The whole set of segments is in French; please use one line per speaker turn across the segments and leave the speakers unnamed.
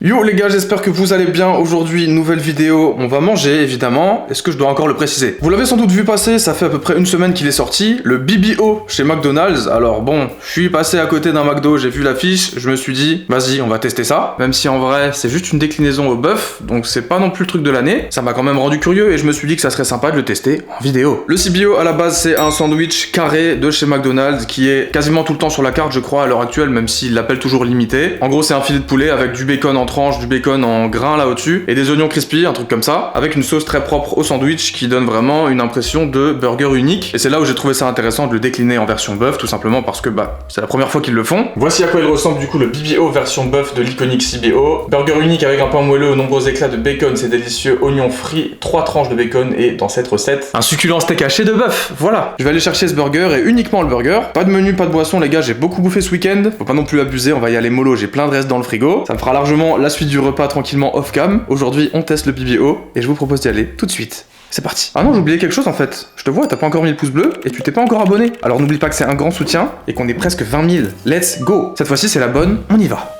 Yo les gars, j'espère que vous allez bien. Aujourd'hui, nouvelle vidéo, on va manger évidemment. Est-ce que je dois encore le préciser? Vous l'avez sans doute vu passer, ça fait à peu près une semaine qu'il est sorti, le BBO chez McDonald's. Alors bon, je suis passé à côté d'un McDo, j'ai vu l'affiche, je me suis dit, vas-y, on va tester ça. Même si en vrai, c'est juste une déclinaison au bœuf, donc c'est pas non plus le truc de l'année. Ça m'a quand même rendu curieux et je me suis dit que ça serait sympa de le tester en vidéo. Le CBO à la base, c'est un sandwich carré de chez McDonald's qui est quasiment tout le temps sur la carte, je crois, à l'heure actuelle, même s'il l'appelle toujours limité. En gros, c'est un filet de poulet avec du bacon en tranches, du bacon en grains là au-dessus et des oignons crispy, un truc comme ça, avec une sauce très propre au sandwich qui donne vraiment une impression de burger unique. Et c'est là où j'ai trouvé ça intéressant de le décliner en version bœuf, tout simplement parce que c'est la première fois qu'ils le font. Voici à quoi il ressemble du coup le BBO version bœuf de l'iconique CBO. Burger unique avec un pain moelleux aux nombreux éclats de bacon, c'est délicieux, oignons frits, 3 tranches de bacon et dans cette recette, un succulent steak haché de bœuf. Voilà, je vais aller chercher ce burger et uniquement le burger. Pas de menu, pas de boisson les gars, j'ai beaucoup bouffé ce week-end. Faut pas non plus abuser, on va y aller mollo, j'ai plein de restes dans le frigo. Ça me fera largement la suite du repas tranquillement off cam. Aujourd'hui on teste le BBO et je vous propose d'y aller tout de suite. C'est parti. Ah non, j'ai oublié quelque chose en fait. Je te vois, t'as pas encore mis le pouce bleu et tu t'es pas encore abonné. Alors n'oublie pas que c'est un grand soutien et qu'on est presque 20 000. Let's go. Cette fois-ci c'est la bonne, on y va.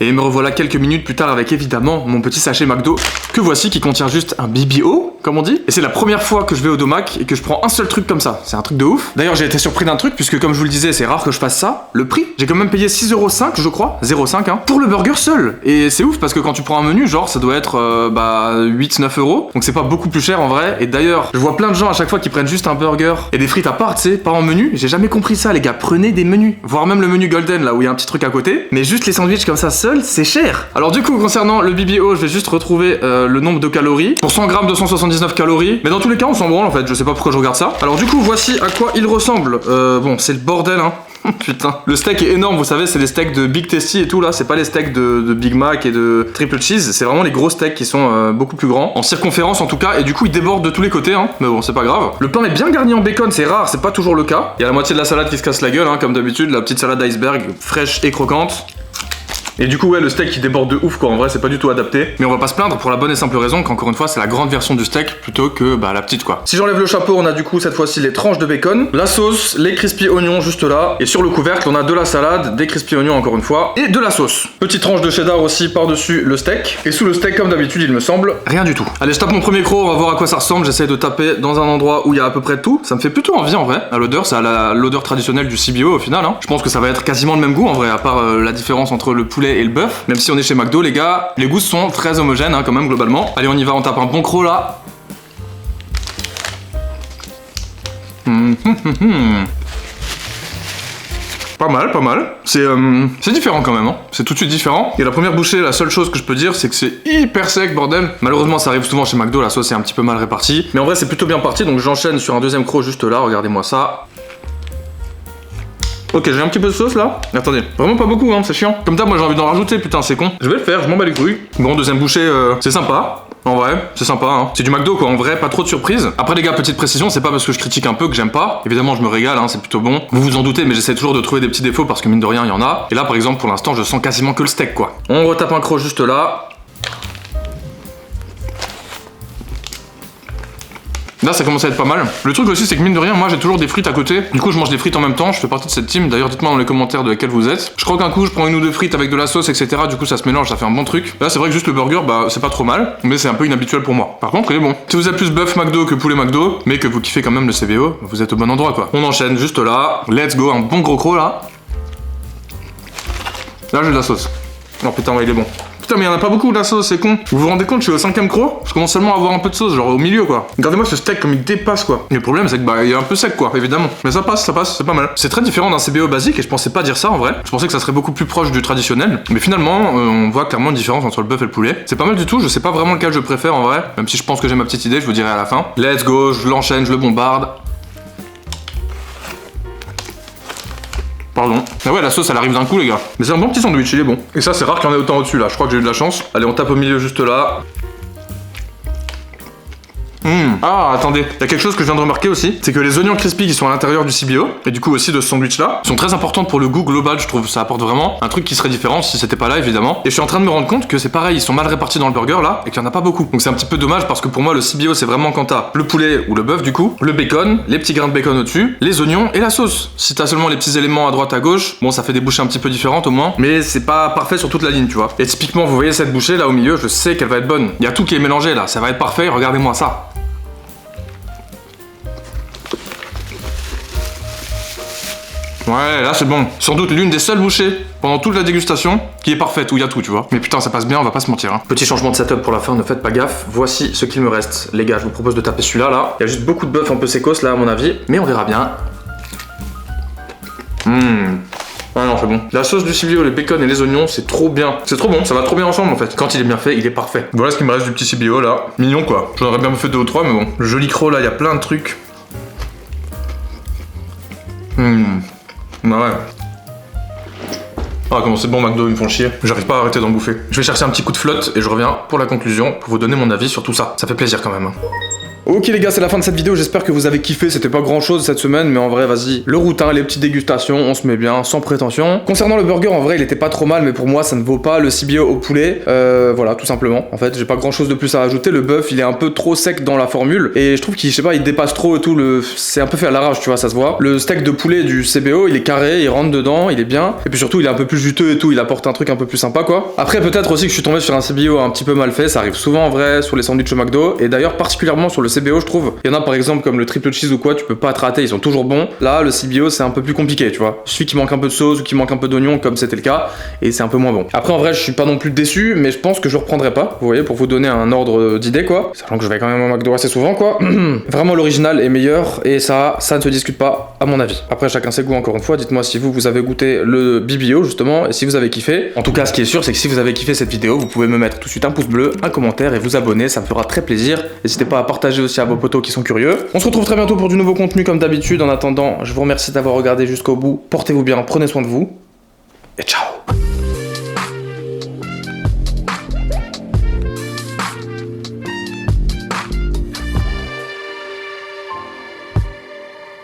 Et me revoilà quelques minutes plus tard avec évidemment mon petit sachet McDo que voici qui contient juste un BBO, comme on dit. Et c'est la première fois que je vais au Domac et que je prends un seul truc comme ça. C'est un truc de ouf. D'ailleurs j'ai été surpris d'un truc puisque comme je vous le disais c'est rare que je fasse ça. Le prix, j'ai quand même payé 6,5€ je crois, 0,5 hein, pour le burger seul. Et c'est ouf parce que quand tu prends un menu genre ça doit être 8-9€. Donc c'est pas beaucoup plus cher en vrai. Et d'ailleurs je vois plein de gens à chaque fois qui prennent juste un burger et des frites à part, tu sais, pas en menu. J'ai jamais compris ça les gars, prenez des menus. Voire même le menu golden là où il y a un petit truc à côté. Mais juste les sandwichs comme ça seul, c'est cher. Alors du coup concernant le BBO, je vais juste retrouver le nombre de calories. Pour 100 grammes 279 calories. Mais dans tous les cas on s'en branle en fait, je sais pas pourquoi je regarde ça. Alors du coup voici à quoi il ressemble. Bon c'est le bordel hein. Putain, le steak est énorme, vous savez, c'est les steaks de Big Tasty et tout là, c'est pas les steaks de Big Mac et de Triple Cheese, c'est vraiment les gros steaks qui sont beaucoup plus grands, en circonférence en tout cas, et du coup ils débordent de tous les côtés, hein, mais bon, c'est pas grave. Le pain est bien garni en bacon, c'est rare, c'est pas toujours le cas. Il y a la moitié de la salade qui se casse la gueule, hein, comme d'habitude, la petite salade iceberg, fraîche et croquante. Et du coup ouais le steak qui déborde de ouf quoi, en vrai c'est pas du tout adapté. Mais on va pas se plaindre pour la bonne et simple raison qu'encore une fois c'est la grande version du steak plutôt que la petite quoi. Si j'enlève le chapeau on a du coup cette fois-ci les tranches de bacon, la sauce, les crispy oignons juste là. Et sur le couvercle on a de la salade, des crispy oignons encore une fois, et de la sauce. Petite tranche de cheddar aussi par-dessus le steak. Et sous le steak comme d'habitude il me semble, rien du tout. Allez je tape mon premier croc, on va voir à quoi ça ressemble. J'essaie de taper dans un endroit où il y a à peu près tout. Ça me fait plutôt envie en vrai. À l'odeur, c'est l'odeur traditionnelle du CBO au final hein. Je pense que ça va être quasiment le même goût en vrai, à part la différence entre le poulet et le bœuf. Même si on est chez McDo les gars, les goûts sont très homogènes hein, quand même globalement. Allez on y va, on tape un bon croc là. Pas mal, pas mal. C'est différent quand même, hein. C'est tout de suite différent. Et la première bouchée, la seule chose que je peux dire, c'est que c'est hyper sec, bordel. Malheureusement, ça arrive souvent chez McDo, la sauce est un petit peu mal répartie. Mais en vrai, c'est plutôt bien parti, donc j'enchaîne sur un deuxième croc juste là, regardez-moi ça. Ok, j'ai un petit peu de sauce là. Attendez, vraiment pas beaucoup, hein, c'est chiant. Comme ça, moi j'ai envie d'en rajouter, putain, c'est con. Je vais le faire, je m'en bats les couilles. Bon, deuxième bouchée, c'est sympa. En vrai, c'est sympa, hein. C'est du McDo quoi, en vrai, pas trop de surprise. Après les gars, petite précision, c'est pas parce que je critique un peu que j'aime pas. Évidemment, je me régale, hein, c'est plutôt bon. Vous vous en doutez, mais j'essaie toujours de trouver des petits défauts parce que mine de rien, il y en a. Et là, par exemple, pour l'instant, je sens quasiment que le steak quoi. On retape un croc juste là. Là ça commence à être pas mal. Le truc aussi c'est que mine de rien moi j'ai toujours des frites à côté. Du coup je mange des frites en même temps, je fais partie de cette team. D'ailleurs dites-moi dans les commentaires de laquelle vous êtes. Je croque un coup, je prends une ou deux frites avec de la sauce etc. Du coup ça se mélange, ça fait un bon truc. Là c'est vrai que juste le burger c'est pas trop mal. Mais c'est un peu inhabituel pour moi. Par contre il est bon. Si vous êtes plus bœuf McDo que poulet McDo, mais que vous kiffez quand même le CBO, vous êtes au bon endroit quoi. On enchaîne juste là. Let's go, un bon gros croc là. Là j'ai de la sauce. Oh putain ouais il est bon. Putain mais y'en a pas beaucoup de la sauce, c'est con. Vous vous rendez compte, je suis au 5ème croc, je commence seulement à avoir un peu de sauce, genre au milieu quoi. Regardez-moi ce steak comme il dépasse quoi. Et le problème c'est que il est un peu sec quoi, évidemment. Mais ça passe, c'est pas mal. C'est très différent d'un CBO basique et je pensais pas dire ça en vrai. Je pensais que ça serait beaucoup plus proche du traditionnel. Mais finalement, on voit clairement une différence entre le bœuf et le poulet. C'est pas mal du tout, je sais pas vraiment lequel je préfère en vrai. Même si je pense que j'ai ma petite idée, je vous dirai à la fin. Let's go, je l'enchaîne, je le bombarde. Pardon. Ah ouais, la sauce elle arrive d'un coup les gars. Mais c'est un bon petit sandwich, il est bon. Et ça c'est rare qu'il y en ait autant au-dessus là, je crois que j'ai eu de la chance. Allez on tape au milieu juste là. Ah, attendez, il y a quelque chose que je viens de remarquer aussi, c'est que les oignons crispy qui sont à l'intérieur du CBO, et du coup aussi de ce sandwich là, sont très importantes pour le goût global, je trouve. Ça apporte vraiment un truc qui serait différent si c'était pas là, évidemment. Et je suis en train de me rendre compte que c'est pareil, ils sont mal répartis dans le burger là, et qu'il y en a pas beaucoup. Donc c'est un petit peu dommage parce que pour moi, le CBO c'est vraiment quand t'as le poulet ou le bœuf du coup, le bacon, les petits grains de bacon au-dessus, les oignons et la sauce. Si t'as seulement les petits éléments à droite à gauche, bon, ça fait des bouchées un petit peu différentes au moins, mais c'est pas parfait sur toute la ligne, tu vois. Et typiquement, vous voyez cette bouchée là au milieu, je sais qu'elle va être bonne. Il y a tout qui est mélangé là, ça va être parfait, regardez-moi ça. Ouais, là c'est bon. Sans doute l'une des seules bouchées pendant toute la dégustation qui est parfaite, où il y a tout, tu vois. Mais putain, ça passe bien, on va pas se mentir. Hein. Petit changement de setup pour la fin, ne faites pas gaffe. Voici ce qu'il me reste. Les gars, je vous propose de taper celui-là, là. Il y a juste beaucoup de bœuf un peu sécos, là, à mon avis. Mais on verra bien. Ah non, c'est bon. La sauce du CBO, les bacon et les oignons, c'est trop bien. C'est trop bon, ça va trop bien ensemble en fait. Quand il est bien fait, il est parfait. Voilà ce qui me reste du petit CBO là. Mignon quoi. J'en aurais bien me fait 2 ou 3, mais bon. Le joli croc là, il y a plein de trucs. Bah ouais. Ah comment c'est bon McDo, ils me font chier. J'arrive pas à arrêter d'en bouffer. Je vais chercher un petit coup de flotte et je reviens pour la conclusion, pour vous donner mon avis sur tout ça. Ça fait plaisir quand même. Hein. Ok les gars, c'est la fin de cette vidéo, j'espère que vous avez kiffé, c'était pas grand chose cette semaine, mais en vrai vas-y, le routine, les petites dégustations, on se met bien, sans prétention. Concernant le burger, en vrai il était pas trop mal, mais pour moi ça ne vaut pas le CBO au poulet, voilà, tout simplement. En fait, j'ai pas grand chose de plus à rajouter, le bœuf il est un peu trop sec dans la formule, et je trouve qu'il, je sais pas, il dépasse trop et tout, c'est un peu fait à l'arrache, tu vois, ça se voit. Le steak de poulet du CBO, il est carré, il rentre dedans, il est bien, et puis surtout il est un peu plus juteux et tout, il apporte un truc un peu plus sympa quoi. Après peut-être aussi que je suis tombé sur un CBO un petit peu mal fait, ça arrive souvent en vrai sur les sandwichs au McDo, et d'ailleurs particulièrement sur le CBO je trouve. Il y en a par exemple comme le triple cheese ou quoi, tu peux pas te rater, ils sont toujours bons. Là, le CBO c'est un peu plus compliqué, tu vois. Il suffit qu'il manque un peu de sauce ou qu'il manque un peu d'oignon, comme c'était le cas, et c'est un peu moins bon. Après, en vrai, je suis pas non plus déçu, mais je pense que je reprendrai pas, vous voyez, pour vous donner un ordre d'idée, quoi. Sachant que je vais quand même au McDo assez souvent, quoi. Vraiment, l'original est meilleur, et ça ne se discute pas, à mon avis. Après, chacun ses goûts, encore une fois. Dites-moi si vous avez goûté le BBO, justement, et si vous avez kiffé. En tout cas, ce qui est sûr, c'est que si vous avez kiffé cette vidéo, vous pouvez me mettre tout de suite un pouce bleu, un commentaire et vous abonner, ça me fera très plaisir. N'hésitez pas à partager aussi à vos potos qui sont curieux. On se retrouve très bientôt pour du nouveau contenu comme d'habitude. En attendant, je vous remercie d'avoir regardé jusqu'au bout. Portez-vous bien, prenez soin de vous et ciao.